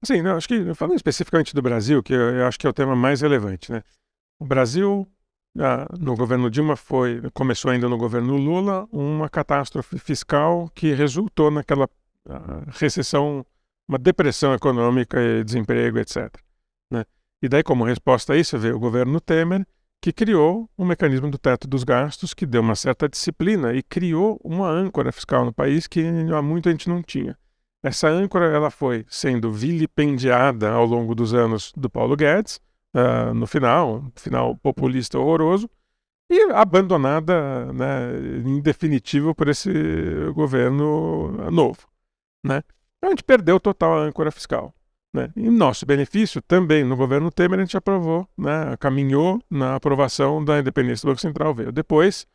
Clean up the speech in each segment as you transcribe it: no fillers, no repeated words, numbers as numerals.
Assim, não, acho que, falando especificamente do Brasil, que eu acho que é o tema mais relevante, né? O Brasil, no governo Dilma, começou ainda no governo Lula, uma catástrofe fiscal que resultou naquela recessão, uma depressão econômica e desemprego, etc. Né? E daí, como resposta a isso, veio o governo Temer, que criou um mecanismo do teto dos gastos que deu uma certa disciplina e criou uma âncora fiscal no país que há muito a gente não tinha. Essa âncora ela foi sendo vilipendiada ao longo dos anos do Paulo Guedes, no final populista horroroso, e abandonada, né, em definitivo por esse governo novo. Né? Então a gente perdeu total a âncora fiscal. Né? E nosso benefício também no governo Temer a gente aprovou, né, caminhou na aprovação da independência do Banco Central, veio depois,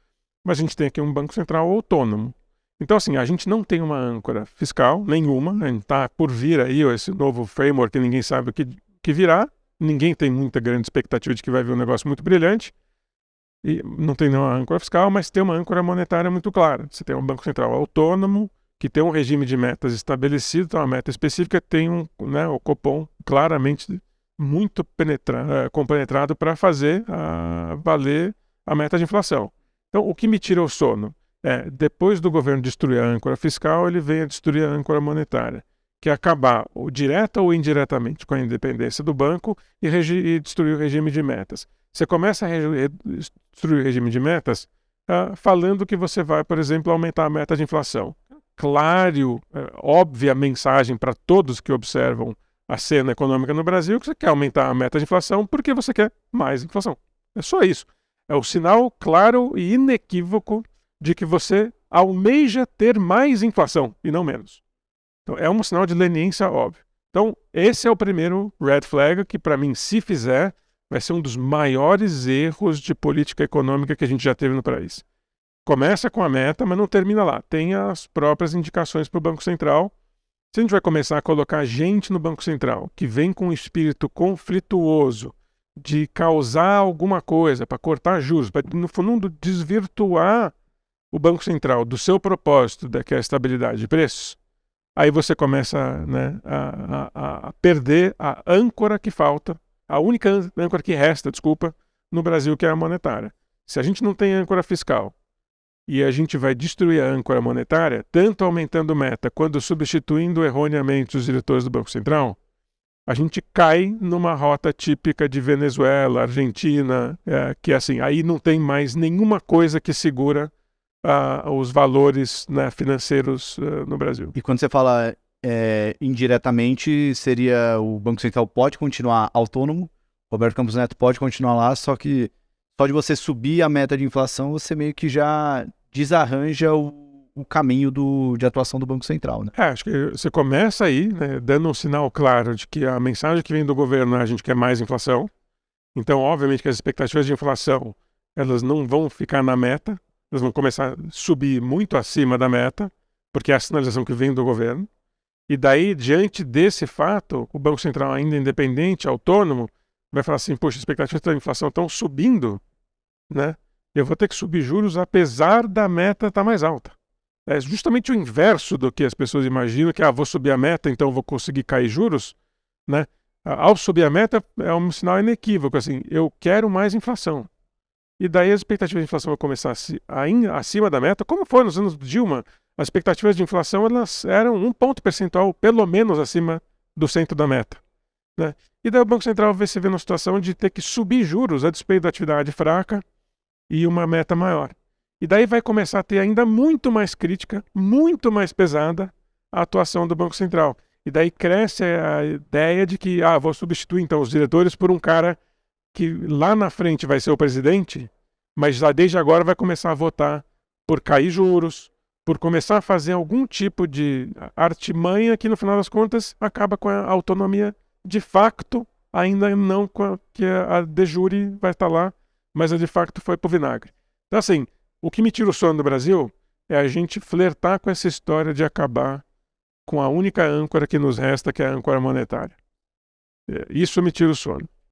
mas a gente tem aqui um Banco Central autônomo. Então, assim, a gente não tem uma âncora fiscal nenhuma, a gente está por vir aí esse novo framework que ninguém sabe o que virá, ninguém tem muita grande expectativa de que vai vir um negócio muito brilhante, e não tem nenhuma âncora fiscal, mas tem uma âncora monetária muito clara. Você tem um Banco Central autônomo, que tem um regime de metas estabelecido, então a meta específica tem o Copom claramente muito compenetrado para fazer valer a meta de inflação. Então, o que me tira o sono é, depois do governo destruir a âncora fiscal, ele vem a destruir a âncora monetária, que é acabar, direta ou indiretamente, com a independência do banco e destruir o regime de metas. Você começa a destruir o regime de metas falando que você vai, por exemplo, aumentar a meta de inflação. Claro, óbvia mensagem para todos que observam a cena econômica no Brasil que você quer aumentar a meta de inflação porque você quer mais inflação. É só isso. É o sinal claro e inequívoco de que você almeja ter mais inflação e não menos. Então, é um sinal de leniência óbvio. Então, esse é o primeiro red flag que, para mim, se fizer, vai ser um dos maiores erros de política econômica que a gente já teve no país. Começa com a meta, mas não termina lá. Tem as próprias indicações para o Banco Central. Se a gente vai começar a colocar gente no Banco Central que vem com um espírito conflituoso de causar alguma coisa para cortar juros, para, no fundo, desvirtuar o Banco Central do seu propósito, que é a estabilidade de preços, aí você começa, né, a perder a âncora que falta, a única âncora que resta, desculpa, no Brasil, que é a monetária. Se a gente não tem âncora fiscal e a gente vai destruir a âncora monetária, tanto aumentando meta quanto substituindo erroneamente os diretores do Banco Central, a gente cai numa rota típica de Venezuela, Argentina, que assim, aí não tem mais nenhuma coisa que segura os valores, né, financeiros no Brasil. E quando você fala indiretamente, seria o Banco Central pode continuar autônomo, Roberto Campos Neto pode continuar lá, só que só de você subir a meta de inflação, você meio que já desarranja o caminho de atuação do Banco Central, né? Acho que você começa aí, né, dando um sinal claro de que a mensagem que vem do governo é a gente quer mais inflação. Então, obviamente que as expectativas de inflação, elas não vão ficar na meta, elas vão começar a subir muito acima da meta, porque é a sinalização que vem do governo. E daí, diante desse fato, o Banco Central, ainda independente, autônomo, vai falar assim, poxa, as expectativas da inflação estão subindo, né? Eu vou ter que subir juros apesar da meta estar mais alta. É justamente o inverso do que as pessoas imaginam, que vou subir a meta, então vou conseguir cair juros, né? Ao subir a meta é um sinal inequívoco, assim, eu quero mais inflação. E daí as expectativas de inflação vão começar acima da meta, como foi nos anos Dilma. As expectativas de inflação elas eram 1 ponto percentual, pelo menos acima do centro da meta. Né? E daí o Banco Central vai se ver numa situação de ter que subir juros a despeito da atividade fraca e uma meta maior. E daí vai começar a ter ainda muito mais crítica, muito mais pesada a atuação do Banco Central. E daí cresce a ideia de que vou substituir então os diretores por um cara que lá na frente vai ser o presidente, mas já desde agora vai começar a votar por cair juros, por começar a fazer algum tipo de artimanha que no final das contas acaba com a autonomia de facto, ainda não com que a de jure vai estar lá, mas a de facto foi pro vinagre. Então assim, o que me tira o sono do Brasil é a gente flertar com essa história de acabar com a única âncora que nos resta, que é a âncora monetária. Isso me tira o sono.